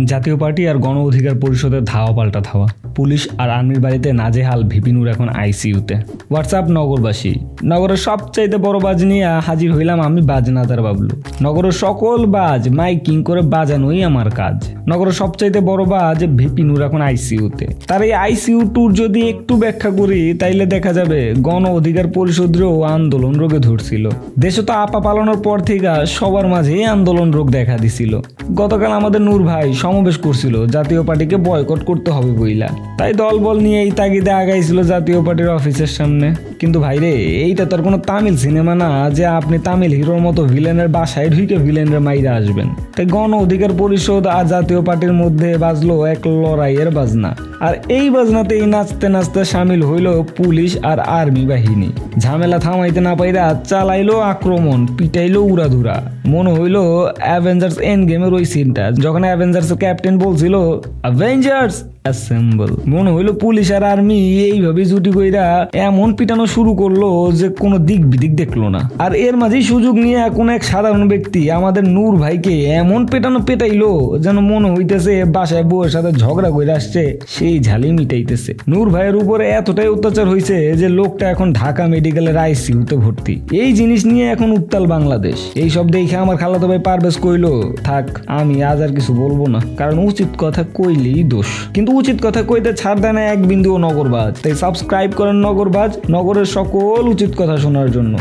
জাতীয় পার্টি আর গণ অধিকার পরিষদের ধাওয়া পাল্টা ধাওয়া। পুলিশ আর আর্মির বাড়িতে নাজেহাল ভিপি নূর এখন আইসিইউতে। হোয়াটসঅ্যাপ নগরবাসী, নগরের সবচাইতে বড় বাজ নিয়ে হাজির হইলাম আমি বাজনাদার বাবলু। নগরের সকল বাজ মাইকিং করে বাজানোই আমার কাজ। নগরের সবচাইতে বড় বাজ ভিপি নূর এখন আইসিইউতে। তার এই আইসিইউ ট্যুর যদি একটু ব্যাখ্যা করি তাইলে দেখা যাবে গণ অধিকার পরিষদেরও আন্দোলন রোগে ধরছিল। দেশে তো আপা পালানোর পর থেকে সবার মাঝেই আন্দোলন রোগ দেখা দিছিল। গতকাল আমাদের নূর ভাই সমাবেশ করছিল জাতীয় পার্টিকে বয়কট করতে হবে বইলা, তাই দলবল নিয়ে এই তাগিদে আগাইছিল জাতীয় পার্টির অফিসের সামনে। কিন্তু ভাইরে, এইটা তো আর কোনো তামিল সিনেমা না যে আপনি তামিল হিরোর মতো ভিলেনের বাসায় ঢুকে ভিলেনের মাইরা আসবেন। তাই গণ অধিকার পরিষদ আর জাতীয় পার্টির মধ্যে বাজলো এক লড়াইয়ের বাজনা। আর এই বাজনাতেই নাচতে নাচতে সামিল হইল পুলিশ আর আর্মি বাহিনী। ঝামেলা থামাইতে না পাইরা চালাইলো আক্রমণ, পিটাইলো উড়াধুরা। মনে হইলো অ্যাভেঞ্জার্স এন্ড গেমের ওই সিনটা যখন অ্যাভেঞ্জার্সের ক্যাপ্টেন বলছিল অ্যাভেঞ্জার্স অ্যাসেম্বল। মনে হইলো পুলিশ আর আর্মি এইভাবে জুটি কইরা এমন পিটানো শুরু করলো যে কোনো দিক বিদিক দেখলো না। আর এর মাঝেই সুযোগ নিয়ে কোন এক সাধারণ ব্যক্তি আমাদের নূর ভাইকে এমন পেটাইলো যেন মনে হইতেছে বাসায় বউয়ের সাথে ঝগড়া করে আসছে, সেই ঝালি মিটাইতেছে। নূর ভাইয়ের উপরে এতটাই অত্যাচার হয়েছে যে লোকটা এখন ঢাকা মেডিকেলের আইসিইউতে ভর্তি। এই জিনিস নিয়ে এখন উত্তাল বাংলাদেশ। এইসব দেখে আমার খালাতো ভাই পারভেজ কইলো, থাক আমি আজ আর কিছু বলবো না, কারণ উচিত কথা কইলেই দোষ। কিন্তু উচিত কথা কইতে ছাড় দেয় না এক বিন্দুও নগরবাজ। তাই সাবস্ক্রাইব করেন নগরবাজ, নগরের সকল উচিত কথা শোনার জন্য।